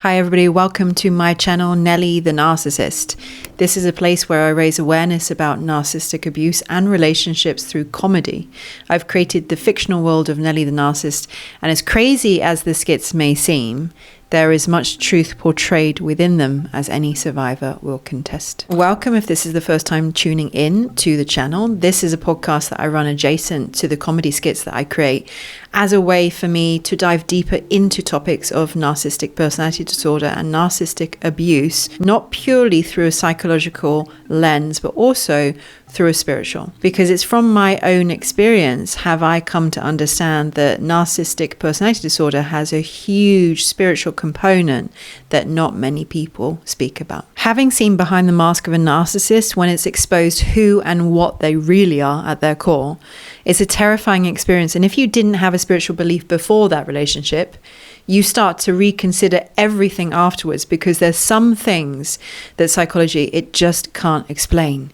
Hi everybody, welcome to my channel, Nelly the Narcissist. This is a place where I raise awareness about narcissistic abuse and relationships through comedy. I've created the fictional world of Nelly the Narcissist, and as crazy as the skits may seem, there is much truth portrayed within them, as any survivor will contest. Welcome if this is the first time tuning in to the channel. This is a podcast that I run adjacent to the comedy skits that I create as a way for me to dive deeper into topics of narcissistic personality disorder and narcissistic abuse, not purely through a psychological lens, but also through a spiritual. Because it's from my own experience have I come to understand that narcissistic personality disorder has a huge spiritual component that not many people speak about. Having seen behind the mask of a narcissist when it's exposed who and what they really are at their core, it's a terrifying experience. And if you didn't have a spiritual belief before that relationship, you start to reconsider everything afterwards, because there's some things that psychology, it just can't explain.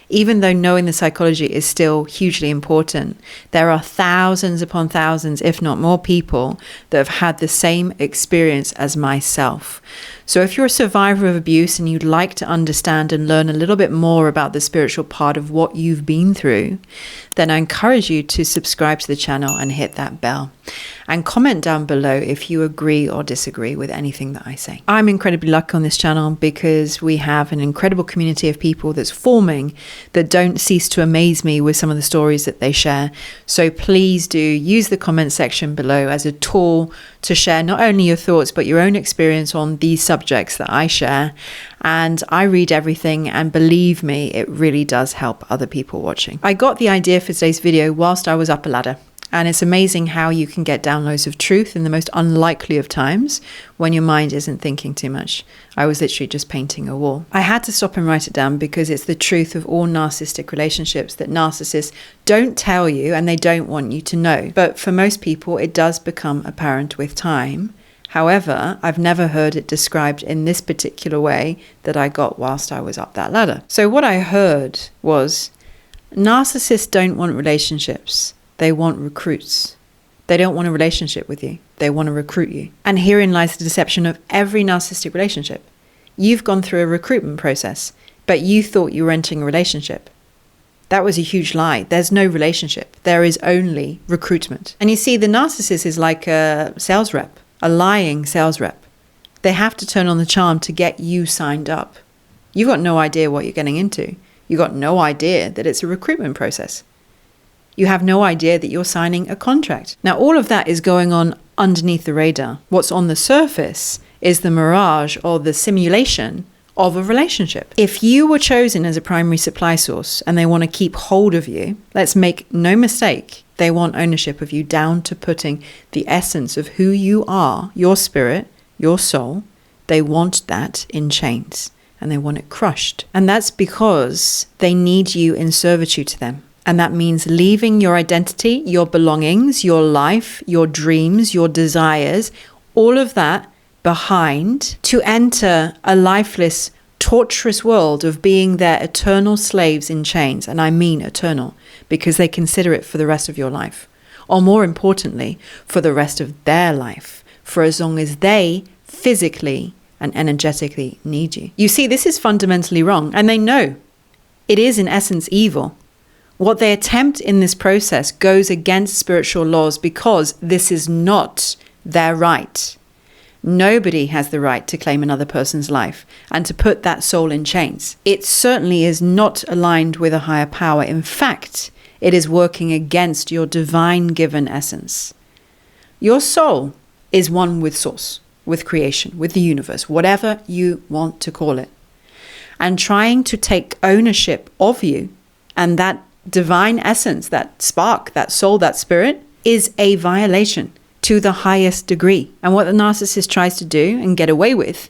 Even though knowing the psychology is still hugely important, there are thousands upon thousands, if not more people that have had the same experience as myself. So if you're a survivor of abuse and you'd like to understand and learn a little bit more about the spiritual part of what you've been through, then I encourage you to subscribe to the channel and hit that bell. And comment down below if you agree or disagree with anything that I say. I'm incredibly lucky on this channel because we have an incredible community of people that's forming that don't cease to amaze me with some of the stories that they share. So please do use the comment section below as a tool to share not only your thoughts, but your own experience on these subjects that I share. And I read everything, and believe me, it really does help other people watching. I got the idea for today's video whilst I was up a ladder. And it's amazing how you can get downloads of truth in the most unlikely of times when your mind isn't thinking too much. I was literally just painting a wall. I had to stop and write it down because it's the truth of all narcissistic relationships that narcissists don't tell you and they don't want you to know. But for most people, it does become apparent with time. However, I've never heard it described in this particular way that I got whilst I was up that ladder. So what I heard was, narcissists don't want relationships. They want recruits. They don't want a relationship with you. They want to recruit you. And herein lies the deception of every narcissistic relationship. You've gone through a recruitment process, but you thought you were entering a relationship. That was a huge lie. There's no relationship. There is only recruitment. And you see, the narcissist is like a sales rep, a lying sales rep. They have to turn on the charm to get you signed up. You've got no idea what you're getting into. You've got no idea that it's a recruitment process. You have no idea that you're signing a contract. Now, all of that is going on underneath the radar. What's on the surface is the mirage or the simulation of a relationship. If you were chosen as a primary supply source and they want to keep hold of you, let's make no mistake, they want ownership of you down to putting the essence of who you are, your spirit, your soul. They want that in chains and they want it crushed. And that's because they need you in servitude to them. And that means leaving your identity, your belongings, your life, your dreams, your desires, all of that behind to enter a lifeless, torturous world of being their eternal slaves in chains. And I mean eternal, because they consider it for the rest of your life. Or more importantly, for the rest of their life, for as long as they physically and energetically need you. You see, this is fundamentally wrong, and they know it is in essence evil. What they attempt in this process goes against spiritual laws because this is not their right. Nobody has the right to claim another person's life and to put that soul in chains. It certainly is not aligned with a higher power. In fact, it is working against your divine given essence. Your soul is one with source, with creation, with the universe, whatever you want to call it. And trying to take ownership of you and that divine essence, that spark, that soul, that spirit, is a violation to the highest degree. And what the narcissist tries to do and get away with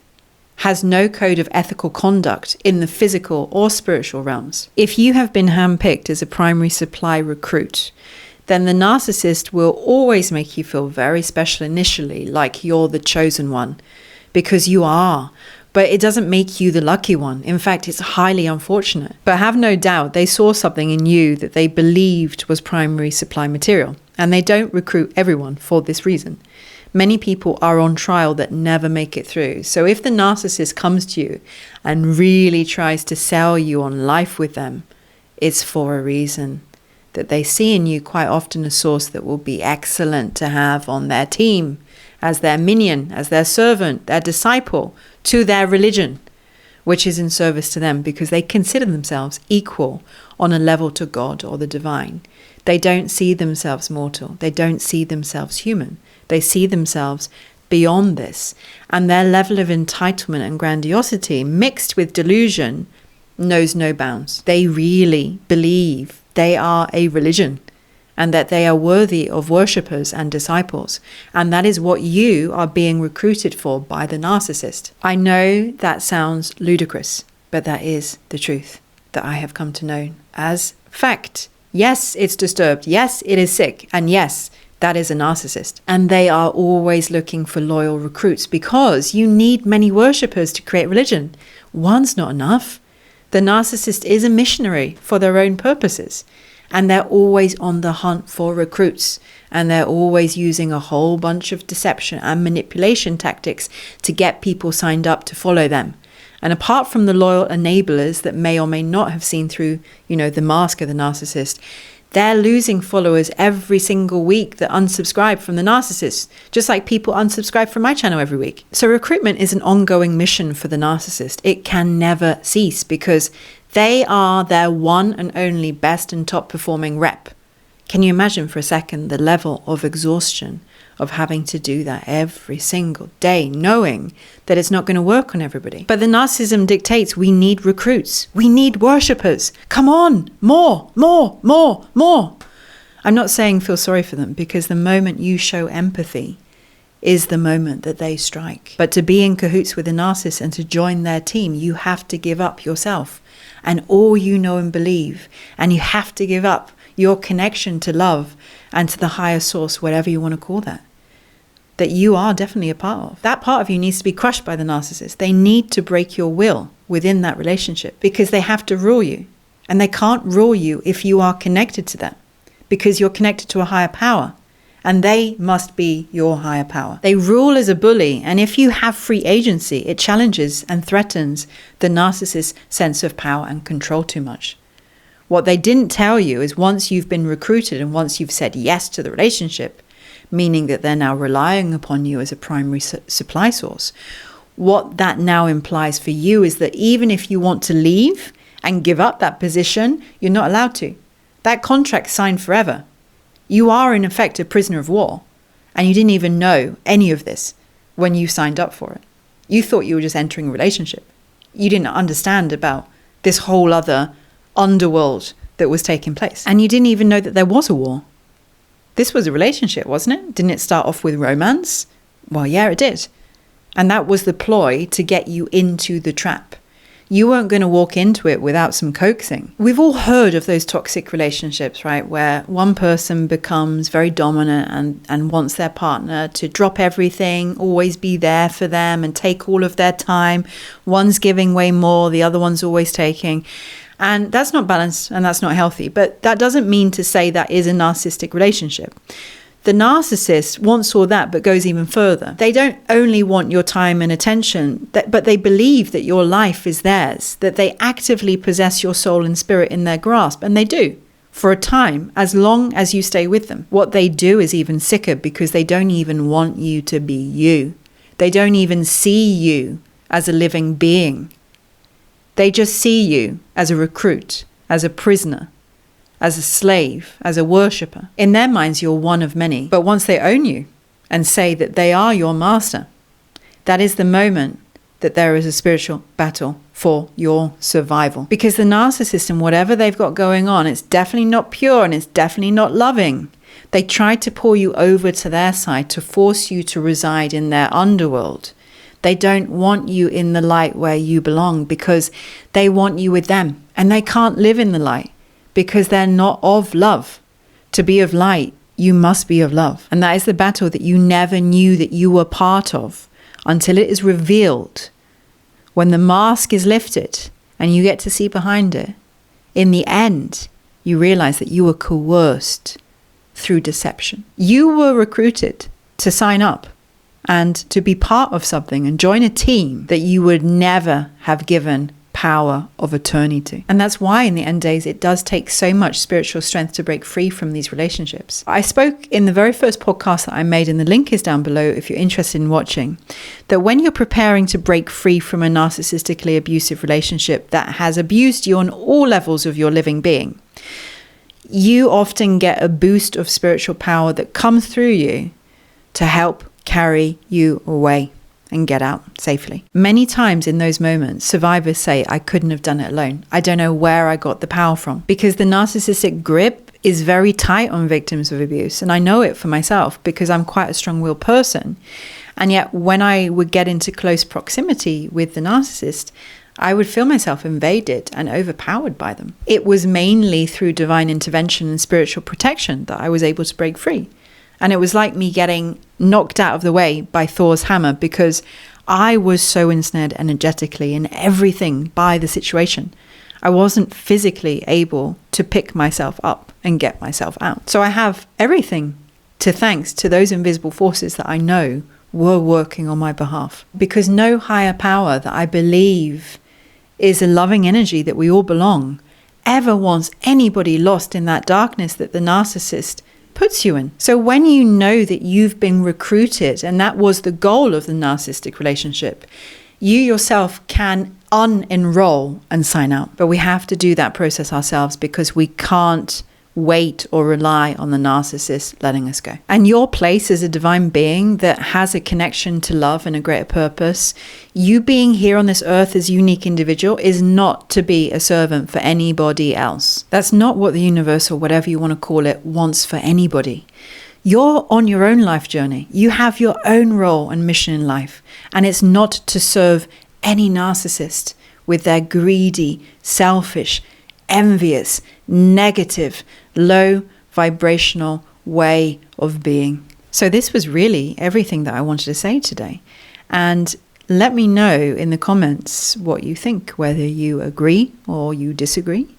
has no code of ethical conduct in the physical or spiritual realms. If you have been handpicked as a primary supply recruit, then the narcissist will always make you feel very special initially, like you're the chosen one, because you are. But it doesn't make you the lucky one. In fact, it's highly unfortunate. But have no doubt they saw something in you that they believed was primary supply material. And they don't recruit everyone for this reason. Many people are on trial that never make it through. So if the narcissist comes to you and really tries to sell you on life with them, it's for a reason. That they see in you quite often a source that will be excellent to have on their team, as their minion, as their servant, their disciple, to their religion, which is in service to them, because they consider themselves equal on a level to God or the divine. They don't see themselves mortal. They don't see themselves human. They see themselves beyond this. And their level of entitlement and grandiosity mixed with delusion knows no bounds. They really believe they are a religion and that they are worthy of worshippers and disciples. And that is what you are being recruited for by the narcissist. I know that sounds ludicrous, but that is the truth that I have come to know as fact. Yes, it's disturbed. Yes, it is sick. And yes, that is a narcissist. And they are always looking for loyal recruits because you need many worshippers to create religion. One's not enough. The narcissist is a missionary for their own purposes. And they're always on the hunt for recruits. And they're always using a whole bunch of deception and manipulation tactics to get people signed up to follow them. And apart from the loyal enablers that may or may not have seen through, the mask of the narcissist, they're losing followers every single week that unsubscribe from the narcissist, just like people unsubscribe from my channel every week. So recruitment is an ongoing mission for the narcissist. It can never cease because they are their one and only best and top performing rep. Can you imagine for a second the level of exhaustion of having to do that every single day, knowing that it's not going to work on everybody? But the narcissism dictates we need recruits. We need worshippers. Come on, more. I'm not saying feel sorry for them, because the moment you show empathy is the moment that they strike. But to be in cahoots with a narcissist and to join their team, you have to give up yourself and all you know and believe. And you have to give up your connection to love and to the higher source, whatever you want to call that you are definitely a part of. That part of you needs to be crushed by the narcissist. They need to break your will within that relationship because they have to rule you. And they can't rule you if you are connected to them, because you're connected to a higher power. And they must be your higher power. They rule as a bully. And if you have free agency, it challenges and threatens the narcissist's sense of power and control too much. What they didn't tell you is once you've been recruited and once you've said yes to the relationship, meaning that they're now relying upon you as a primary supply source, what that now implies for you is that even if you want to leave and give up that position, you're not allowed to. That contract's signed forever. You are in effect a prisoner of war, and you didn't even know any of this when you signed up for it. You thought you were just entering a relationship. You didn't understand about this whole other underworld that was taking place. And you didn't even know that there was a war. This was a relationship, wasn't it? Didn't it start off with romance? Well, yeah, it did. And that was the ploy to get you into the trap. You weren't going to walk into it without some coaxing. We've all heard of those toxic relationships, right? Where one person becomes very dominant and wants their partner to drop everything, always be there for them and take all of their time. One's giving way more, the other one's always taking. And that's not balanced and that's not healthy. But that doesn't mean to say that is a narcissistic relationship. The narcissist wants all that, but goes even further. They don't only want your time and attention, but they believe that your life is theirs, that they actively possess your soul and spirit in their grasp. And they do, for a time, as long as you stay with them. What they do is even sicker because they don't even want you to be you. They don't even see you as a living being. They just see you as a recruit, as a prisoner, as a slave, as a worshipper. In their minds, you're one of many. But once they own you and say that they are your master, that is the moment that there is a spiritual battle for your survival. Because the narcissist and whatever they've got going on, it's definitely not pure and it's definitely not loving. They try to pull you over to their side to force you to reside in their underworld. They don't want you in the light where you belong because they want you with them. And they can't live in the light because they're not of love. To be of light, you must be of love. And that is the battle that you never knew that you were part of until it is revealed. When the mask is lifted and you get to see behind it, in the end, you realize that you were coerced through deception. You were recruited to sign up and to be part of something and join a team that you would never have given power of attorney to. And that's why in the end days, it does take so much spiritual strength to break free from these relationships. I spoke in the very first podcast that I made, and the link is down below if you're interested in watching, that when you're preparing to break free from a narcissistically abusive relationship that has abused you on all levels of your living being, you often get a boost of spiritual power that comes through you to help carry you away and get out safely. Many times in those moments, survivors say, I couldn't have done it alone. I don't know where I got the power from, because the narcissistic grip is very tight on victims of abuse. And I know it for myself because I'm quite a strong-willed person. And yet when I would get into close proximity with the narcissist, I would feel myself invaded and overpowered by them. It was mainly through divine intervention and spiritual protection that I was able to break free. And it was like me getting knocked out of the way by Thor's hammer, because I was so ensnared energetically in everything by the situation. I wasn't physically able to pick myself up and get myself out. So I have everything to thanks to those invisible forces that I know were working on my behalf. Because no higher power that I believe is a loving energy that we all belong ever wants anybody lost in that darkness that the narcissist puts you in. So when you know that you've been recruited, and that was the goal of the narcissistic relationship, you yourself can unenroll and sign out. But we have to do that process ourselves, because we can't wait or rely on the narcissist letting us go. And your place as a divine being that has a connection to love and a greater purpose, you being here on this earth as a unique individual, is not to be a servant for anybody else. That's not what the universe, or whatever you want to call it, wants for anybody. You're on your own life journey. You have your own role and mission in life. And it's not to serve any narcissist with their greedy, selfish, envious, negative, low vibrational way of being. So this was really everything that I wanted to say today. And let me know in the comments what you think, whether you agree or you disagree.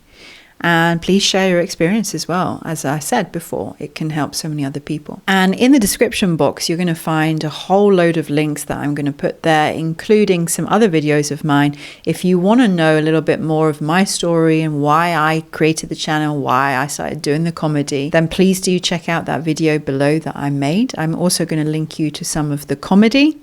And please share your experience as well. As I said before, it can help so many other people. And in the description box, you're going to find a whole load of links that I'm going to put there, including some other videos of mine. If you want to know a little bit more of my story and why I created the channel, why I started doing the comedy, then please do check out that video below that I made. I'm also going to link you to some of the comedy,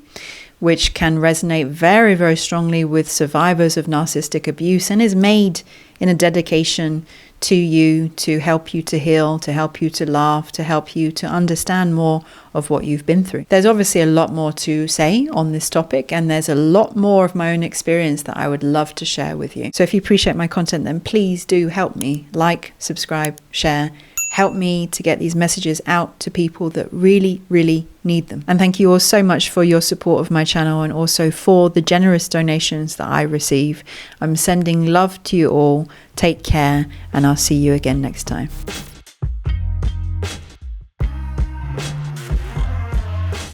which can resonate very, very strongly with survivors of narcissistic abuse, and is made in a dedication to you, to help you to heal, to help you to laugh, to help you to understand more of what you've been through. There's obviously a lot more to say on this topic, and there's a lot more of my own experience that I would love to share with you. So if you appreciate my content, then please do help me like, subscribe, share. Help me to get these messages out to people that really, really need them. And thank you all so much for your support of my channel, and also for the generous donations that I receive. I'm sending love to you all. Take care, and I'll see you again next time.